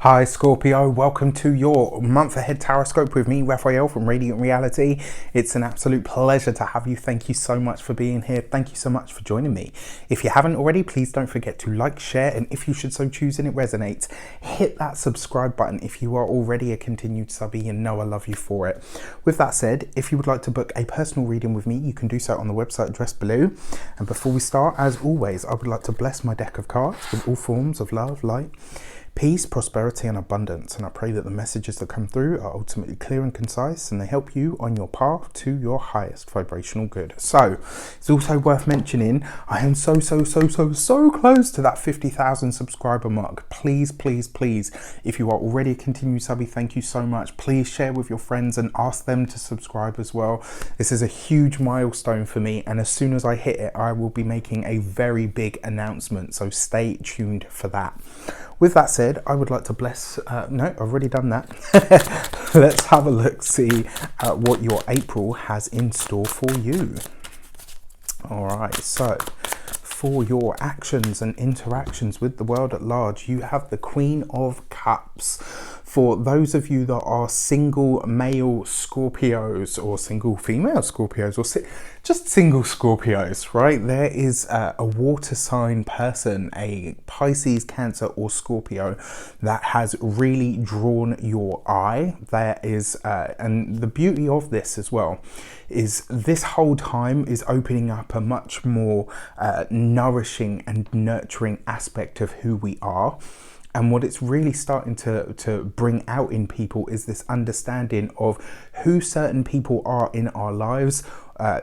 Hi Scorpio, welcome to your month ahead taroscope with me, Raphael from Radiant Reality. It's an absolute pleasure to have you. Thank you so much for being here. Thank you so much for joining me. If you haven't already, please don't forget to like, share, and if you should so choose and it resonates, hit that subscribe button. If you are already a continued subby, you know I love you for it. With that said, if you would like to book a personal reading with me, you can do so on the website addressed below. And before we start, as always, I would like to bless my deck of cards with all forms of love, light, peace, prosperity, and abundance. And I pray that the messages that come through are ultimately clear and concise, and they help you on your path to your highest vibrational good. So it's also worth mentioning, I am so close to that 50,000 subscriber mark. Please, if you are already a continued subby, thank you so much. Please share with your friends and ask them to subscribe as well. This is a huge milestone for me, and as soon as I hit it, I will be making a very big announcement. So stay tuned for that. With that said, I would like to bless, no, I've already done that. Let's have a look, see what your April has in store for you. All right, so for your actions and interactions with the world at large, you have the Queen of Cups. For those of you that are single male Scorpios or single female Scorpios or just single Scorpios, right? There is a water sign person, a Pisces, Cancer or Scorpio that has really drawn your eye. There is, and the beauty of this as well is this whole time is opening up a much more nourishing and nurturing aspect of who we are. And what it's really starting to bring out in people is this understanding of who certain people are in our lives.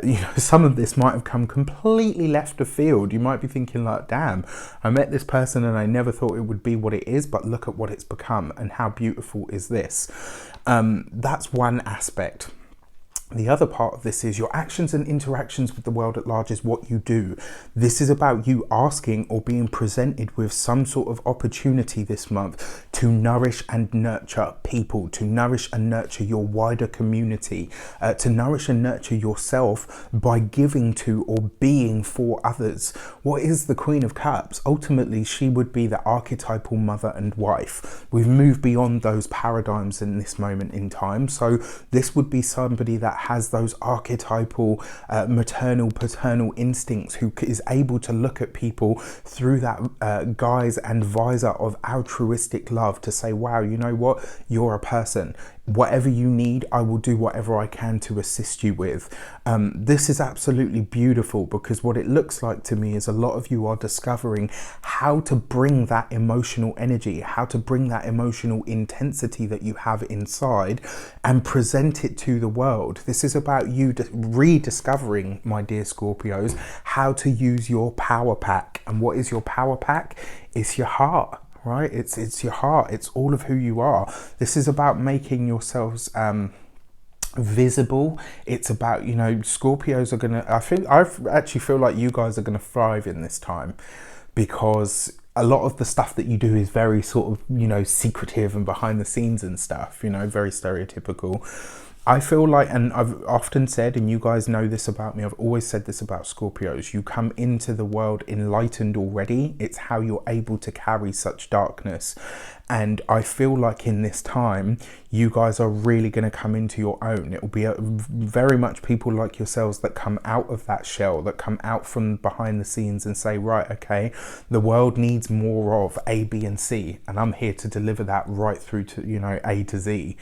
You know, some of this might have come completely left of field. You might be thinking like, damn, I met this person and I never thought it would be what it is, but look at what it's become and how beautiful is this. That's one aspect. The other part of this is your actions and interactions with the world at large is what you do. This is about you asking or being presented with some sort of opportunity this month to nourish and nurture people, to nourish and nurture your wider community, to nourish and nurture yourself by giving to or being for others. What is the Queen of Cups? Ultimately, she would be the archetypal mother and wife. We've moved beyond those paradigms in this moment in time. So this would be somebody that has those archetypal maternal, paternal instincts, who is able to look at people through that guise and visor of altruistic love to say, wow, you know what, you're a person. Whatever you need, I will do whatever I can to assist you with. This is absolutely beautiful, because what it looks like to me is a lot of you are discovering how to bring that emotional energy, how to bring that emotional intensity that you have inside and present it to the world. This is about you rediscovering, my dear Scorpios, how to use your power pack. And what is your power pack? It's your heart. Right, it's your heart. It's all of who you are. This is about making yourselves visible. It's about, you know, Scorpios are gonna, I actually feel like you guys are gonna thrive in this time, because a lot of the stuff that you do is very sort of, you know, secretive and behind the scenes and stuff, you know, very stereotypical. I feel like, and I've often said, and you guys know this about me, I've always said this about Scorpios, you come into the world enlightened already. It's how you're able to carry such darkness. And I feel like in this time, you guys are really going to come into your own. It will be very much people like yourselves that come out of that shell, that come out from behind the scenes and say, right, okay, the world needs more of A, B, and C. And I'm here to deliver that right through to, you know, A to Z.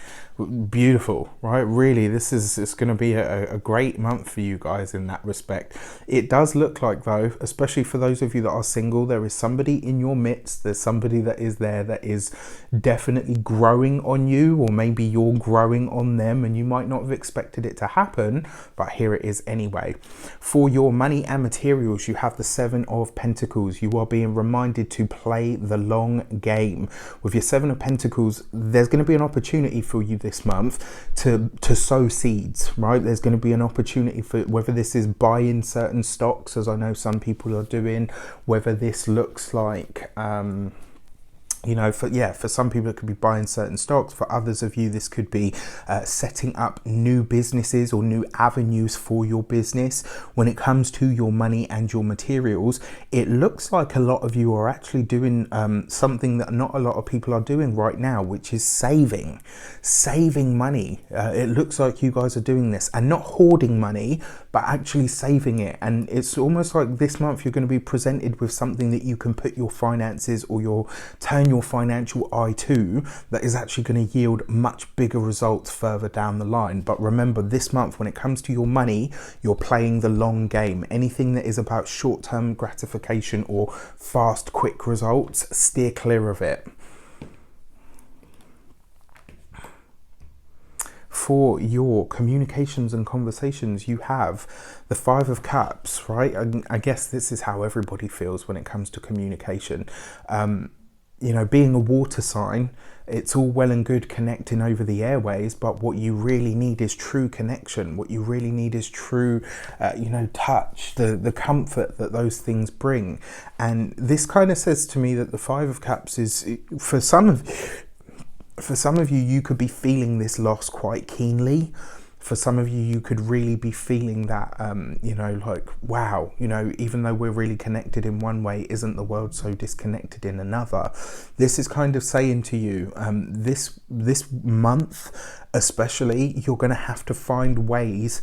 Beautiful, right? Really, it's going to be a great month for you guys in that respect. It does look like, though, especially for those of you that are single, there is somebody in your midst. There's somebody that is there that is definitely growing on you, or maybe you're growing on them, and you might not have expected it to happen, but here it is anyway. For your money and materials, you have the Seven of Pentacles. You are being reminded to play the long game. With your Seven of Pentacles, there's going to be an opportunity for you this month to sow seeds, right? There's going to be an opportunity for, whether this is buying certain stocks, as I know some people are doing, whether this looks like You know, for some people it could be buying certain stocks. For others of you, this could be setting up new businesses or new avenues for your business. When it comes to your money and your materials, it looks like a lot of you are actually doing something that not a lot of people are doing right now, which is saving money. It looks like you guys are doing this and not hoarding money, but actually saving it. And it's almost like this month you're going to be presented with something that you can put your finances or turn your financial eye to, that is actually going to yield much bigger results further down the line. But remember, this month when it comes to your money, you're playing the long game. Anything that is about short-term gratification or fast, quick results, steer clear of it. For your communications and conversations, you have the Five of Cups, right? I guess this is how everybody feels when it comes to communication. You know, being a water sign, it's all well and good connecting over the airways, but what you really need is true connection. What you really need is true, touch, the comfort that those things bring. And this kind of says to me that the Five of Cups is, for some of you, you could be feeling this loss quite keenly. For some of you, you could really be feeling that, like, wow, even though we're really connected in one way, isn't the world so disconnected in another? This is kind of saying to you, this month especially, you're going to have to find ways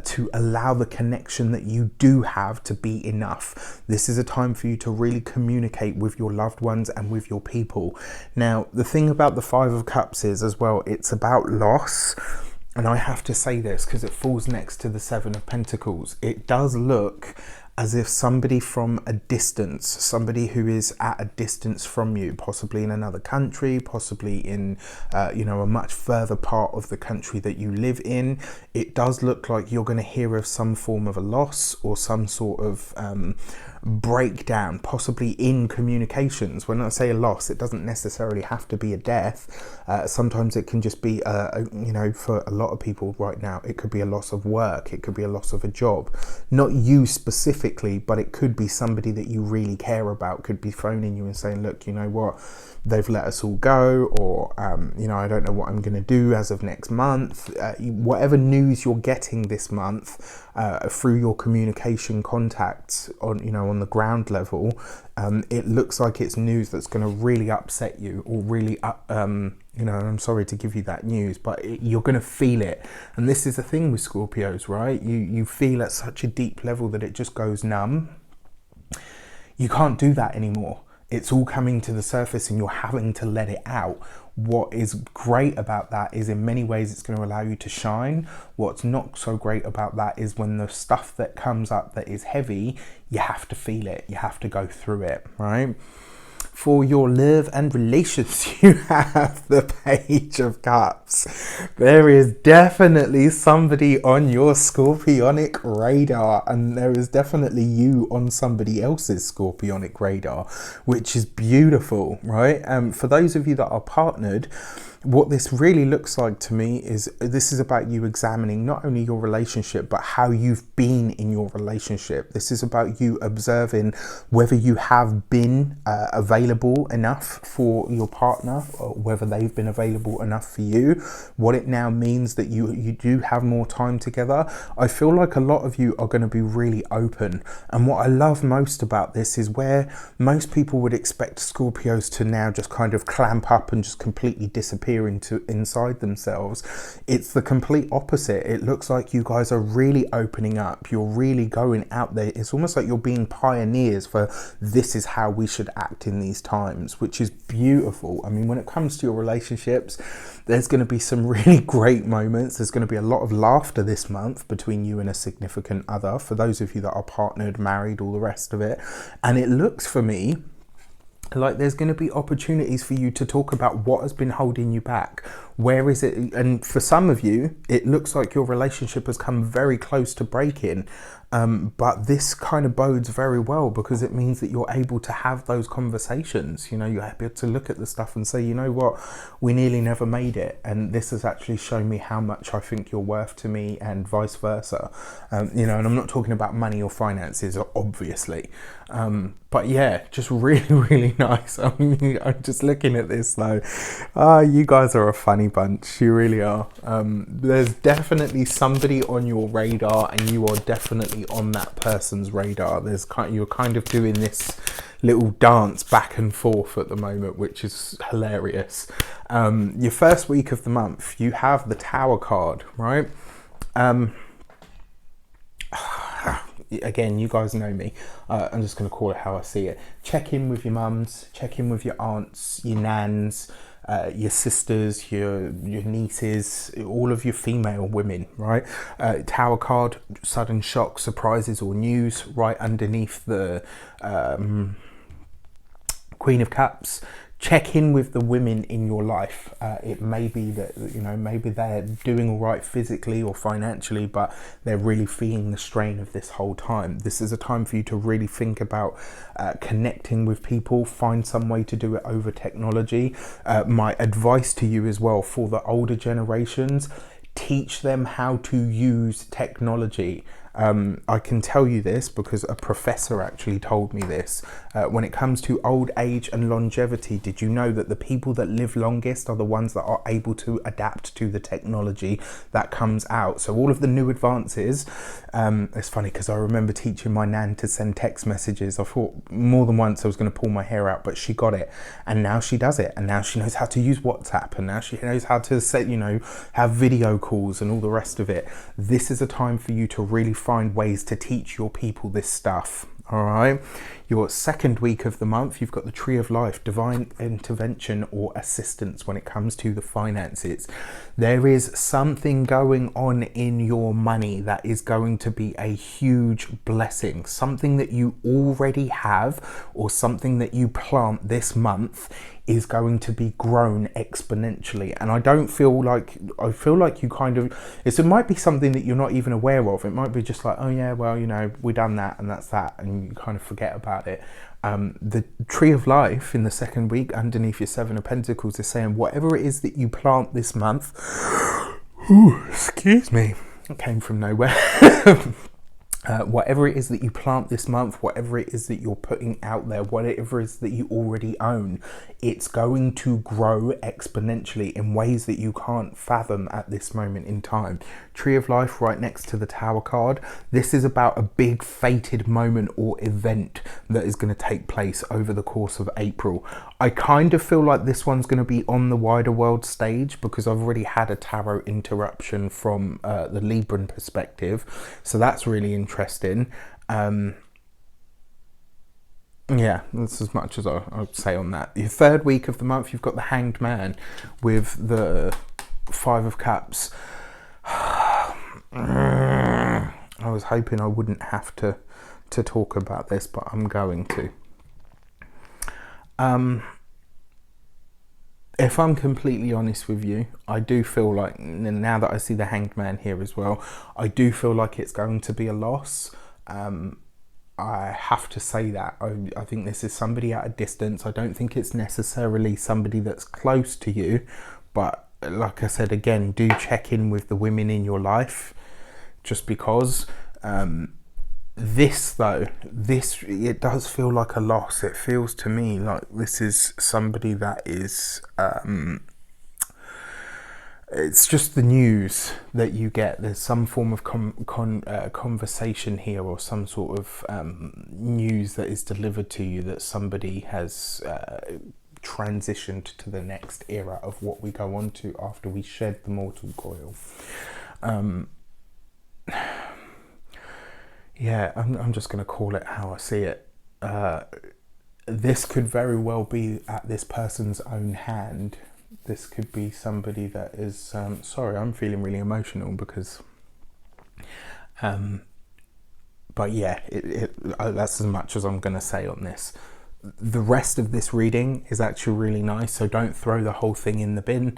to allow the connection that you do have to be enough. This is a time for you to really communicate with your loved ones and with your people. Now, the thing about the Five of Cups is as well, it's about loss. And I have to say this because it falls next to the Seven of Pentacles. It does look as if somebody from a distance, somebody who is at a distance from you, possibly in another country, possibly in, a much further part of the country that you live in, it does look like you're going to hear of some form of a loss or some sort of breakdown, possibly in communications. When I say a loss, it doesn't necessarily have to be a death. Sometimes it can just be, for a lot of people right now, it could be a loss of work. It could be a loss of a job. Not you specifically, but it could be somebody that you really care about could be phoning you and saying, look, you know what, they've let us all go, or, I don't know what I'm going to do as of next month. Whatever news you're getting this month through your communication contacts on the ground level, it looks like it's news that's going to really upset you, or really I'm sorry to give you that news, but you're going to feel it. And this is the thing with Scorpios, right? You feel at such a deep level that it just goes numb. You can't do that anymore. It's all coming to the surface and you're having to let it out. What is great about that is in many ways it's going to allow you to shine. What's not so great about that is when the stuff that comes up that is heavy, you have to feel it. You have to go through it, right? For your love and relations, you have the Page of Cups. There is definitely somebody on your scorpionic radar, and there is definitely you on somebody else's scorpionic radar, which is beautiful, right? For those of you that are partnered, what this really looks like to me is this is about you examining not only your relationship, but how you've been in your relationship. This is about you observing whether you have been available enough for your partner, or whether they've been available enough for you, what it now means that you do have more time together. I feel like a lot of you are going to be really open. And what I love most about this is where most people would expect Scorpios to now just kind of clamp up and just completely disappear into inside themselves. It's the complete opposite. It looks like you guys are really opening up. You're really going out there. It's almost like you're being pioneers for this is how we should act in these times, which is beautiful. I mean, when it comes to your relationships, there's going to be some really great moments. There's going to be a lot of laughter this month between you and a significant other, for those of you that are partnered, married, all the rest of it. And it looks for me like there's going to be opportunities for you to talk about what has been holding you back. Where is it? And for some of you, it looks like your relationship has come very close to breaking. But this kind of bodes very well because it means that you're able to have those conversations. You know, you're able to look at the stuff and say, you know what, we nearly never made it, and this has actually shown me how much I think you're worth to me, and vice versa. You know, and I'm not talking about money or finances, obviously. But yeah, just really, really nice. I'm just looking at this though. You guys are a funny bunch. You really are. There's definitely somebody on your radar, and you are definitely on that person's radar. You're kind of doing this little dance back and forth at the moment, which is hilarious. Your first week of the month, you have the Tower card, right? Again, you guys know me. I'm just going to call it how I see it. Check in with your mums, check in with your aunts, your nans, your sisters, your nieces, all of your female women, right? Tower card, sudden shock, surprises or news, right underneath the Queen of Cups. Check in with the women in your life. It may be that, you know, maybe they're doing all right physically or financially, but they're really feeling the strain of this whole time. This is a time for you to really think about connecting with people, find some way to do it over technology. My advice to you as well, for the older generations, teach them how to use technology. I can tell you this because a professor actually told me this. When it comes to old age and longevity, did you know that the people that live longest are the ones that are able to adapt to the technology that comes out? So all of the new advances, it's funny because I remember teaching my nan to send text messages. I thought more than once I was going to pull my hair out, but she got it, and now she does it, and now she knows how to use WhatsApp, and now she knows how to set, you know, have video calls and all the rest of it. This is a time for you to really find ways to teach your people this stuff. All right, your second week of the month, you've got the Tree of Life, divine intervention or assistance when it comes to the finances. There is something going on in your money that is going to be a huge blessing, something that you already have or something that you plant this month is going to be grown exponentially. And I feel like you kind of, it might be something that you're not even aware of. It might be just like, oh yeah, well, you know, we done that and that's that, and you kind of forget about it. The Tree of Life in the second week underneath your Seven of Pentacles is saying whatever it is that you plant this month, excuse me, it came from nowhere. Whatever it is that you plant this month, whatever it is that you're putting out there, whatever it is that you already own, it's going to grow exponentially in ways that you can't fathom at this moment in time. Tree of Life right next to the Tower card. This is about a big fated moment or event that is going to take place over the course of April. I kind of feel like this one's going to be on the wider world stage because I've already had a tarot interruption from the Libran perspective. So that's really interesting. Yeah, that's as much as I would say on that. Your third week of the month, you've got the Hanged Man with the Five of Cups. I was hoping I wouldn't have to talk about this, but I'm going to. If I'm completely honest with you, I do feel like, now that I see the Hanged Man here as well, I do feel like it's going to be a loss. I have to say that. I think this is somebody at a distance. I don't think it's necessarily somebody that's close to you, but like I said, again, do check in with the women in your life, just because it does feel like a loss. It feels to me like this is somebody that is it's just the news that you get. There's some form of conversation here, or some sort of news that is delivered to you that somebody has transitioned to the next era of what we go on to after we shed the mortal coil. Yeah, I'm just going to call it how I see it. This could very well be at this person's own hand. This could be somebody that is, sorry, I'm feeling really emotional because, but yeah, that's as much as I'm going to say on this. The rest of this reading is actually really nice, so don't throw the whole thing in the bin.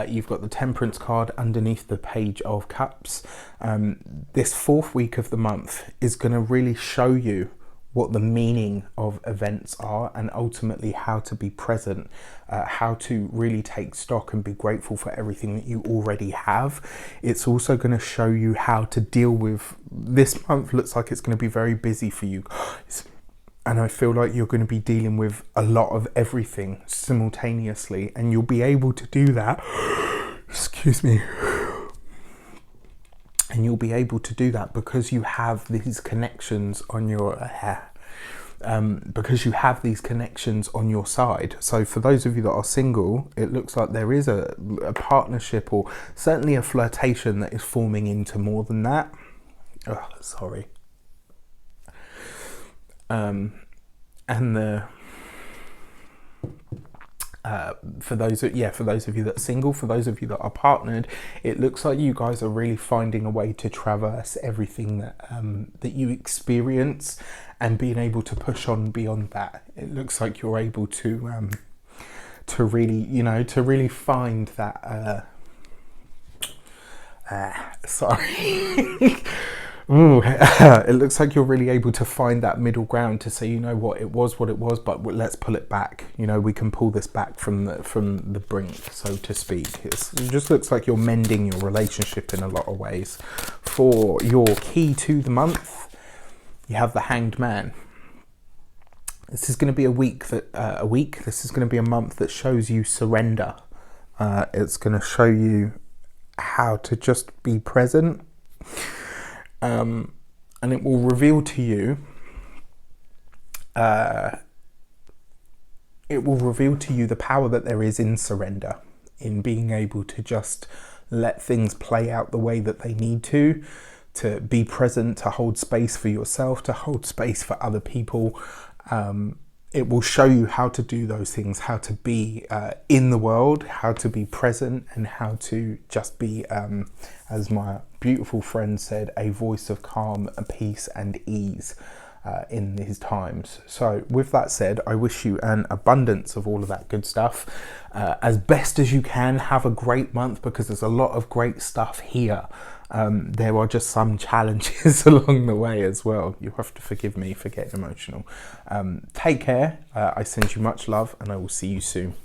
You've got the Temperance card underneath the Page of Cups. This 4th week of the month is going to really show you what the meaning of events are, and ultimately how to be present, how to really take stock and be grateful for everything that you already have. It's also going to show you how to deal with this month. Looks like it's going to be very busy for you guys, and I feel like you're going to be dealing with a lot of everything simultaneously, and you'll be able to do that. Excuse me. And you'll be able to do that because you have these connections on your because you have these connections on your side. So for those of you that are single, it looks like there is a partnership, or certainly a flirtation, that is forming into more than that. Oh, sorry. And the for those of you that are single, for those of you that are partnered, it looks like you guys are really finding a way to traverse everything that that you experience, and being able to push on beyond that. It looks like you're able to really, to really find that sorry. Ooh, it looks like you're really able to find that middle ground to say, you know what, it was, but let's pull it back. We can pull this back from the brink, so to speak. It just looks like you're mending your relationship in a lot of ways. For your key to the month, you have the Hanged Man. This is going to be this is going to be a month that shows you surrender. It's going to show you how to just be present. And it will reveal to you the power that there is in surrender, in being able to just let things play out the way that they need to be present, to hold space for yourself, to hold space for other people. It will show you how to do those things, how to be in the world, how to be present, and how to just be, as my beautiful friend said, a voice of calm, peace and ease in these times. So with that said, I wish you an abundance of all of that good stuff. As best as you can, have a great month, because there's a lot of great stuff here. There are just some challenges along the way as well. You have to forgive me for getting emotional. Take care. I send you much love, and I will see you soon.